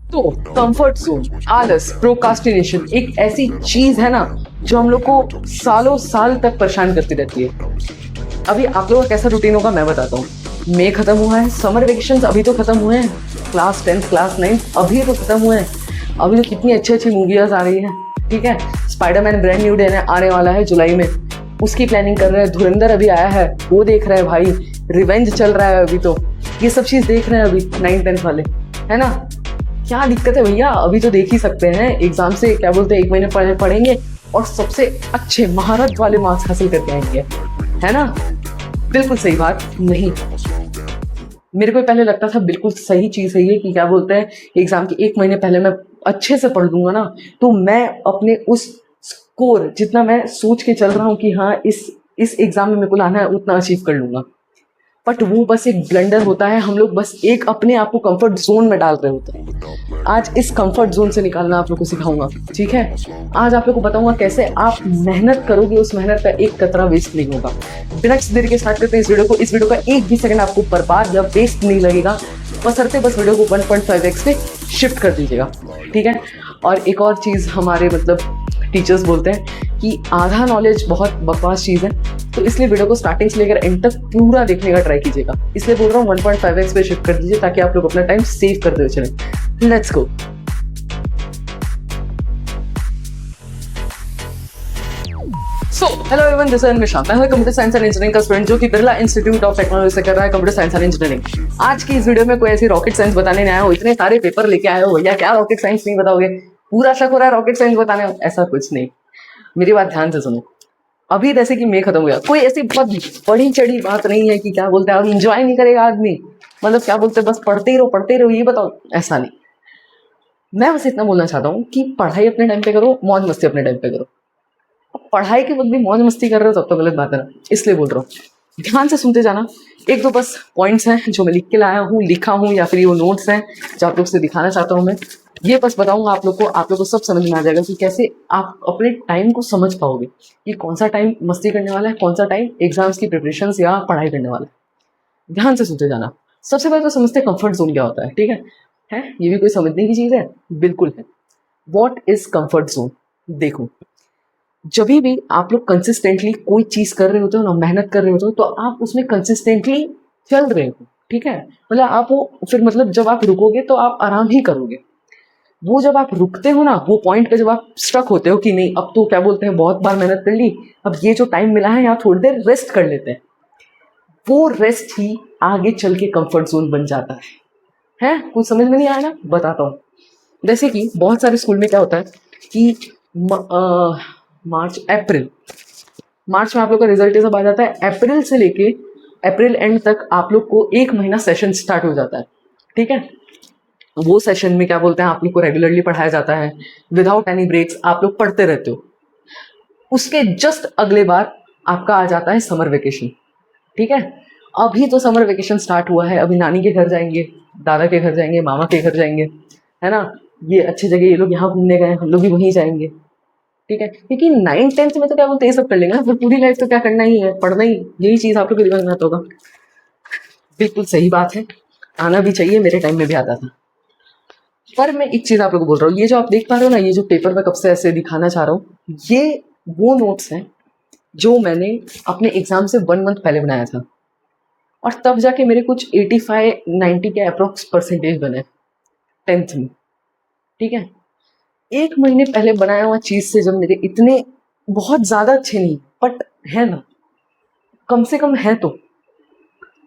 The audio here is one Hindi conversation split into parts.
तो कंफर्ट जोन, आलस, प्रोकास्टिनेशन एक ऐसी चीज है ना जो हम लोग को सालों साल तक परेशान करती रहती है। अभी आप लोगों का कैसा रूटीन होगा मैं बताता हूँ। मई खत्म हुआ है, समर वेकेशन अभी तो खत्म हुए हैं, क्लास 10th क्लास 9th अभी तो खत्म हुए हैं। अभी तो कितनी अच्छी अच्छी मूवीज आ रही हैं। ठीक है, स्पाइडरमैन ब्रांड न्यू डे आने वाला है जुलाई में, उसकी प्लानिंग कर रहे हैं। धुरंधर अभी आया है, वो देख रहे हैं भाई। रिवेंज चल रहा है अभी, तो ये सब चीज देख रहे हैं अभी 9th 10th वाले, है ना। क्या दिक्कत है भैया, अभी तो देख ही सकते हैं। एग्जाम से क्या बोलते हैं, 1 महीने पढ़ेंगे और सबसे अच्छे महारत वाले मार्क्स हासिल करके आएंगे, है ना। बिल्कुल सही बात नहीं। मेरे को पहले लगता था बिल्कुल सही चीज है ये कि क्या बोलते हैं, एग्जाम के 1 महीने पहले मैं अच्छे से पढ़ लूंगा ना, तो मैं अपने उस स्कोर जितना मैं सोच के चल रहा हूँ कि हाँ इस एग्जाम में मेरे को लाना है, उतना अचीव कर लूंगा। बट वो बस एक ब्लंडर होता है। हम लोग बस एक अपने आप को कंफर्ट जोन में डाल रहे होते हैं। आज इस कंफर्ट जोन से निकालना आप लोग को सिखाऊंगा, ठीक है। आज आप लोग को बताऊंगा कैसे आप मेहनत करोगे, उस मेहनत का एक कतरा वेस्ट नहीं होगा। बिना किसी देर के स्टार्ट करते हैं इस वीडियो को। इस वीडियो का एक भी सेकंड आपको बर्बाद या वेस्ट नहीं लगेगा, बसरते बस वीडियो को 1.5x पे शिफ्ट कर दीजिएगा, ठीक है। और एक और चीज़, हमारे मतलब टीचर्स बोलते हैं कि आधा नॉलेज बहुत बकवास चीज़ है, तो इसलिए वीडियो को स्टार्टिंग से लेकर एंड तक पूरा देखने का ट्राई कीजिएगा। इसलिए बोल रहा हूँ 1.5x पे शिफ्ट कर दीजिए ताकि आप लोग अपना टाइम सेव करते हुए चलें। Let's go. So hello everyone, this is Nishant. मैं हूं कंप्यूटर साइंस एंड इंजीनियरिंग का स्टूडेंट जो कि बिरला इंस्टीट्यूट ऑफ टेक्नोलॉजी से कर रहा है कंप्यूटर साइंस एंड इंजीनियरिंग। आज की इस वीडियो में कोई ऐसी रॉकेट साइंस बताने नहीं आया हूँ। इतने सारे पेपर लेके आए हो भैया, क्या रॉकेट साइंस नहीं बताओगे? पूरा शक हो रहा है रॉकेट साइंस बताने, ऐसा कुछ नहीं। मेरी बात ध्यान से सुनो। अभी जैसे कि मई खत्म हो गया, कोई ऐसी बहुत बड़ी चढ़ी बात नहीं है कि क्या बोलते हैं अब इंजॉय नहीं करेगा आदमी, मतलब क्या बोलते हैं बस पढ़ते ही रहो ये बताओ, ऐसा नहीं। मैं बस इतना बोलना चाहता हूँ कि पढ़ाई अपने टाइम पे करो, मौज मस्ती अपने टाइम पे करो। अब पढ़ाई के वक्त भी मौज मस्ती कर रहे हो तब तो गलत बात है ना, इसलिए बोल रहा हूँ। ध्यान से सुनते जाना। एक दो बस पॉइंट्स हैं जो मैं लिख के लाया हूँ, लिखा हूँ, या फिर वो नोट्स हैं जो आप लोग से दिखाना चाहता हूँ मैं। ये बस बताऊंगा आप लोग को सब समझ में आ जाएगा कि कैसे आप अपने टाइम को समझ पाओगे कि कौन सा टाइम मस्ती करने वाला है, कौन सा टाइम एग्जाम्स की प्रिपरेशन या पढ़ाई करने वाला है। ध्यान से सुनते जाना। सबसे पहले तो समझते कंफर्ट जोन क्या होता है, ठीक है। ये भी कोई समझने की चीज़ है? बिल्कुल है। What is comfort zone? देखो, जब भी आप लोग कंसिस्टेंटली कोई चीज़ कर रहे होते हो ना, मेहनत कर रहे होते हो, तो आप उसमें कंसिस्टेंटली चल रहे हो, ठीक है। मतलब आप वो फिर मतलब जब आप रुकोगे तो आप आराम ही करोगे। वो जब आप रुकते हो ना, वो पॉइंट पे जब आप स्ट्रक होते हो कि नहीं अब तो क्या बोलते हैं बहुत बार मेहनत कर ली, अब ये जो टाइम मिला है यहाँ थोड़ी देर रेस्ट कर लेते हैं, वो रेस्ट ही आगे चल के कंफर्ट जोन बन जाता है। कुछ समझ में नहीं आया ना, बताता हूँ। जैसे कि बहुत सारे स्कूल में क्या होता है कि मार्च में आप लोग का रिजल्ट ये सब आ जाता है। अप्रैल से लेके अप्रैल एंड तक आप लोग को 1 महीना सेशन स्टार्ट हो जाता है, ठीक है। वो सेशन में क्या बोलते हैं आप लोग को रेगुलरली पढ़ाया जाता है, विदाउट एनी ब्रेक्स आप लोग पढ़ते रहते हो। उसके जस्ट अगले बार आपका आ जाता है समर वेकेशन, ठीक है। अभी तो समर वेकेशन स्टार्ट हुआ है, अभी नानी के घर जाएंगे, दादा के घर जाएंगे, मामा के घर जाएंगे, है ना। ये अच्छी जगह, ये लोग यहाँ घूमने गए, हम लोग भी वहीं जाएंगे, ठीक है। क्योंकि 9th 10th में तो क्या बोलते हैं ये सब कर लेंगे ना, फिर पूरी लाइफ तो क्या करना ही है, पढ़ना ही। यही चीज़ आप लोग के दिमाग में आता होगा। बिल्कुल सही बात है, आना भी चाहिए, मेरे टाइम में भी आता था। पर मैं एक चीज़ आप लोग को बोल रहा हूँ, ये जो आप देख पा रहे हो ना, ये जो पेपर में कब से ऐसे दिखाना चाह रहा हूँ, ये वो नोट्स हैं जो मैंने अपने एग्जाम से 1 मंथ पहले बनाया था, और तब जाके मेरे कुछ 85-90 के अप्रोक्स परसेंटेज बने 10th में, ठीक है। 1 महीने पहले बनाया हुआ चीज़ से जब मेरे इतने बहुत ज़्यादा अच्छे नहीं, बट है ना, कम से कम है, तो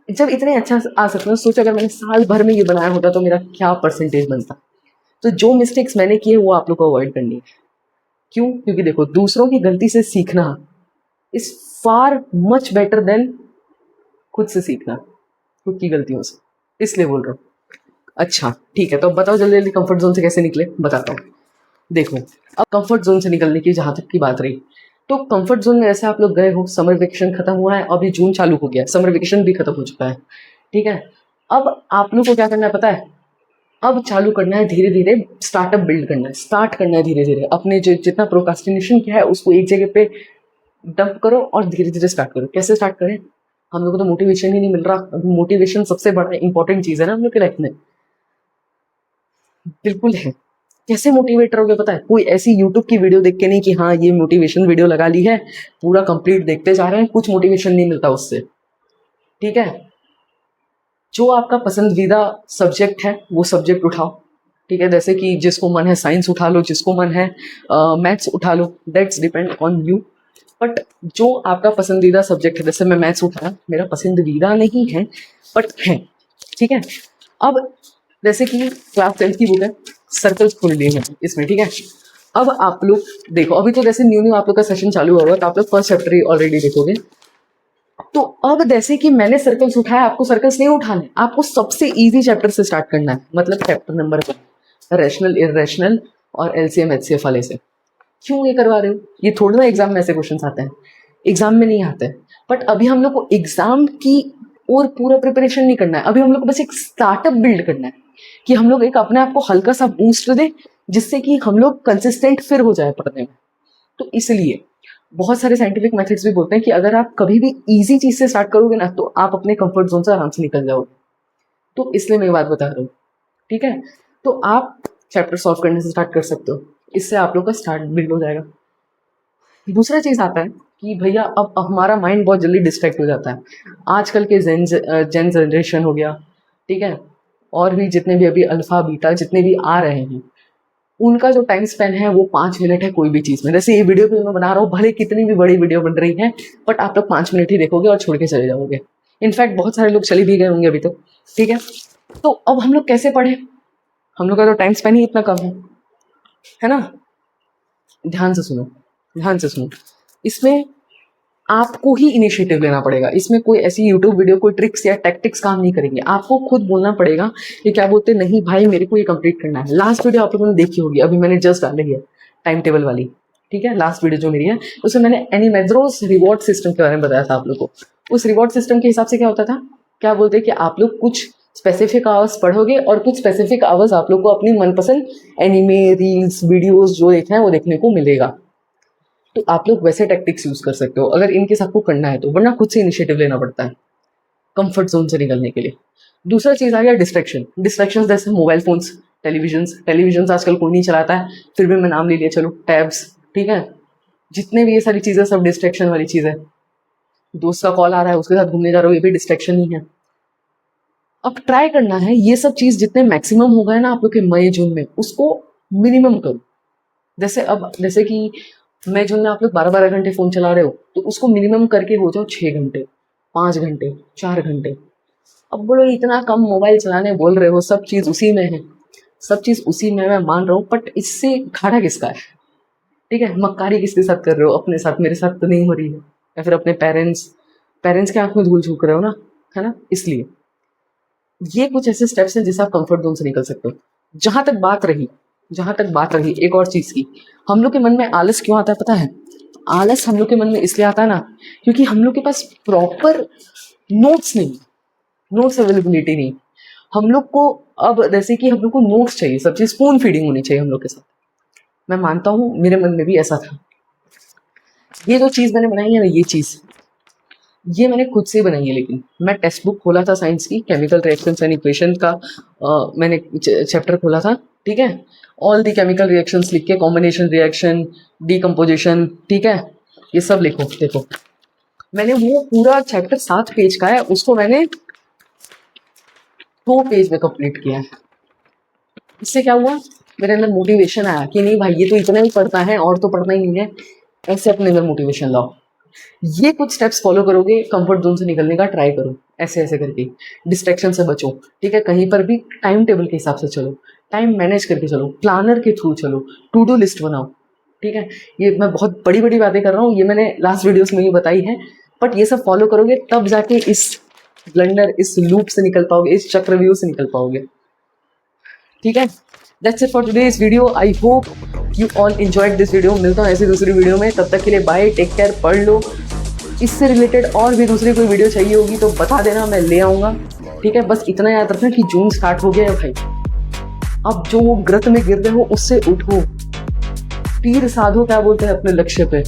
जब इतने अच्छा आ सकते हैं, सोचा अगर मैंने साल भर में ये बनाया होता तो मेरा क्या परसेंटेज बनता। तो जो मिस्टेक्स मैंने किए वो आप लोग को अवॉइड करनी है। क्यों? क्योंकि देखो, दूसरों की गलती से सीखना is far much better than खुद से सीखना, खुद की गलतियों से, इसलिए बोल रहा हूँ। अच्छा ठीक है, तो अब बताओ जल्दी जल्दी कंफर्ट जोन से कैसे निकले, बताता हूँ। देखो, अब कंफर्ट जोन से निकलने की जहाँ तक की बात रही, तो कंफर्ट जोन में ऐसे आप लोग गए हो, समर वेकेशन खत्म हुआ है, अभी जून चालू हो गया, समर वेकेशन भी खत्म हो चुका है, ठीक है। अब आप लोग को क्या करना है पता है? अब चालू करना है धीरे धीरे, स्टार्टअप बिल्ड करना है, स्टार्ट करना है धीरे धीरे। अपने जो जितना प्रोकास्टिनेशन किया है उसको एक जगह पे डंप करो और धीरे धीरे स्टार्ट करो। कैसे स्टार्ट करें? हम लोग को तो मोटिवेशन ही नहीं मिल रहा। मोटिवेशन सबसे बड़ा इंपॉर्टेंट चीज़ है ना हम लोग की लाइफ में। बिल्कुल है। कैसे मोटिवेट रहोगे पता है? कोई ऐसी यूट्यूब की वीडियो देख के नहीं कि हाँ ये मोटिवेशन वीडियो लगा ली है, पूरा कंप्लीट देखते जा रहे हैं, कुछ मोटिवेशन नहीं मिलता उससे। ठीक है, जो आपका पसंदीदा सब्जेक्ट है वो सब्जेक्ट उठाओ। ठीक है, जैसे कि जिसको मन है साइंस उठा लो, जिसको मन है मैथ्स उठा लो, that's depend on you. But जो आपका पसंदीदा सब्जेक्ट है, जैसे मैं मैथ्स उठाया, मेरा पसंदीदा नहीं है बट है। ठीक है, अब जैसे कि क्लास 10th की बुक है, सर्कल्स खोल लिए हैं इसमें। ठीक है, अब आप लोग देखो, अभी तो जैसे न्यू आप लोग का सेशन चालू होगा तो आप लोग फर्स्ट चैप्टर ही ऑलरेडी देखोगे। तो अब जैसे कि मैंने सर्कल्स उठाया, आपको सर्कल्स नहीं उठाने, आपको सबसे इजी चैप्टर से स्टार्ट करना है, मतलब चैप्टर नंबर 1, रैशनल इररेशनल और एलसीएम एचसीएफ वाले से। क्यों ये करवा रहे हो? ये थोड़ा ना एग्जाम में ऐसे क्वेश्चन आते हैं, एग्जाम में नहीं आते। बट अभी हम लोग को एग्जाम की और पूरा प्रिपरेशन नहीं करना है, अभी हम लोग को बस एक स्टार्टअप बिल्ड करना है कि हम लोग एक अपने आप को हल्का सा बूस्ट दे, जिससे कि हम लोग कंसिस्टेंट फिर हो जाए पढ़ने में। तो इसलिए बहुत सारे साइंटिफिक मेथड्स भी बोलते हैं कि अगर आप कभी भी इजी चीज से स्टार्ट करोगे ना तो आप अपने कंफर्ट जोन से आराम से निकल जाओगे। तो इसलिए मैं ये बात बता रहा हूँ। ठीक है, तो आप चैप्टर सॉल्व करने से स्टार्ट कर सकते हो, इससे आप लोग का स्टार्ट बिल्ड हो जाएगा। दूसरा चीज आता है कि भैया अब हमारा माइंड बहुत जल्दी डिस्ट्रैक्ट हो जाता है। आजकल के जेन जनरेशन हो गया, ठीक है, और भी जितने भी अभी अल्फा बीटा जितने भी आ रहे हैं, उनका जो टाइम स्पेन है वो 5 मिनट है कोई भी चीज़ में। जैसे ये वीडियो भी मैं बना रहा हूँ, भले कितनी भी बड़ी वीडियो बन रही है, बट आप लोग 5 मिनट ही देखोगे और छोड़ के चले जाओगे। इनफैक्ट बहुत सारे लोग चले भी गए होंगे अभी तो। ठीक है, तो अब हम लोग कैसे पढ़े? हम लोग का तो टाइम स्पेन ही इतना कम है ना। ध्यान से सुनो, ध्यान से सुनो, इसमें आपको ही इनिशिएटिव लेना पड़ेगा। इसमें कोई ऐसी यूट्यूब वीडियो, कोई ट्रिक्स या टैक्टिक्स काम नहीं करेंगे। आपको खुद बोलना पड़ेगा कि क्या बोलते, नहीं भाई मेरे को ये कंप्लीट करना है। लास्ट वीडियो आप लोगों ने देखी होगी, अभी मैंने जस्ट डाली है टाइम टेबल वाली। ठीक है, लास्ट वीडियो जो मेरी है उसमें मैंने एनिमेड्रोस रिवॉर्ड सिस्टम के बारे में बताया था आप लोग को। उस रिवॉर्ड सिस्टम के हिसाब से क्या होता था, क्या बोलते कि आप लोग कुछ स्पेसिफिक आवर्स पढ़ोगे और कुछ स्पेसिफिक आवर्स आप लोग को अपनी मनपसंद एनिमे, रील्स, वीडियोस जो देखना है वो देखने को मिलेगा। तो आप लोग वैसे टैक्टिक्स यूज कर सकते हो अगर इनके सबको करना है तो, वरना खुद से इनिशिएटिव लेना पड़ता है कंफर्ट जोन से निकलने के लिए। दूसरा चीज आ गया डिस्ट्रैक्शन। डिस्ट्रैक्शन जैसे मोबाइल फोन्स, टेलीविजन आजकल कोई नहीं चलाता है, फिर भी मैं नाम ले लिया, चलो टैब्स। ठीक है, जितने भी ये सारी चीजें सब डिस्ट्रैक्शन वाली चीज है। दोस्त का कॉल आ रहा है, उसके साथ घूमने जा रहे हो, ये भी डिस्ट्रैक्शन ही है। अब ट्राई करना है ये सब चीज जितने मैक्सिमम हो गए ना आप लोग के मई जून में, उसको मिनिमम करो। जैसे कि मई जून में आप लोग 12-12 घंटे फोन चला रहे हो, तो उसको मिनिमम करके हो जाओ 6 घंटे, 5 घंटे, 4 घंटे। अब बोलो इतना कम मोबाइल चलाने बोल रहे हो, सब चीज़ उसी में है, सब चीज़ उसी में मैं मान रहा हूँ, बट इससे घाटा किसका है? ठीक है, मक्कारी किसके साथ कर रहे हो? अपने साथ। मेरे साथ तो नहीं हो रही है, या फिर अपने पेरेंट्स के आंख में धूल झोंक रहे हो ना, है ना। इसलिए ये कुछ ऐसे स्टेप्स हैं जिससे आप कंफर्ट जोन से निकल सकते हो। जहां तक बात रही एक और चीज की, हम लोग के मन में आलस क्यों आता है पता है? आलस हम लोग के मन में इसलिए आता है ना, क्योंकि हम लोग के पास प्रॉपर नोट्स नहीं, नोट्स अवेलेबिलिटी नहीं। हम लोग को अब जैसे कि हम लोग को नोट्स चाहिए, सब चीज स्पून फीडिंग होनी चाहिए हम लोग के साथ। मैं मानता हूँ मेरे मन में भी ऐसा था। ये जो चीज मैंने बनाई है ना, ये मैंने खुद से बनाई है। लेकिन मैं टेक्स्ट बुक खोला था साइंस की, केमिकल रिएक्शंस एंड इक्वेशन का मैंने चैप्टर खोला था। ठीक है, ऑल दी केमिकल रिएक्शंस लिख के, कॉम्बिनेशन रिएक्शन, डीकम्पोजिशन, ठीक है, ये सब लिखो। देखो मैंने वो पूरा चैप्टर 7 पेज का है, उसको मैंने 2 पेज में कंप्लीट किया है। इससे क्या हुआ, मेरे अंदर मोटिवेशन आया कि नहीं भाई ये तो इतना ही पढ़ता है और तो पढ़ना ही नहीं है। ऐसे अपने अंदर मोटिवेशन लाओ। ये कुछ स्टेप्स फॉलो करोगे, कंफर्ट जोन से निकलने का ट्राई करो, ऐसे ऐसे करके। डिस्ट्रैक्शन से बचो। ठीक है, कहीं पर भी टाइम टेबल के हिसाब से चलो, टाइम मैनेज करके चलो, प्लानर के थ्रू चलो, टू डू लिस्ट बनाओ। ठीक है, ये मैं बहुत बड़ी बड़ी बातें कर रहा हूँ, ये मैंने लास्ट वीडियोस में ही बताई है, बट ये सब फॉलो करोगे तब जाके इस ब्लंडर, इस लूप से निकल पाओगे, इस चक्रव्यूह से निकल पाओगे। ठीक है, that's it for today's video. I hope you all enjoyed this video. मिलता हूँ ऐसी दूसरी वीडियो में, तब तक के लिए बाय, टेक केयर, पढ़ लो। इससे रिलेटेड और भी दूसरी कोई वीडियो चाहिए होगी तो बता देना, मैं ले आऊँगा। ठीक है, बस इतना याद रखना कि जून स्टार्ट हो गया है भाई। अब जो ग्रत में गिर रहे हो उससे उठो, तीर साधो, क्या बोलते हैं, अपने लक्ष्य पे,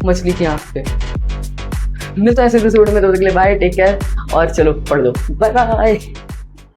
मछली की आंख पे। मिलता है ऐसे दूसरे वीडियो में, तब तक के लिए बाय, टेक केयर, और चलो पढ़ लो। Bye bye.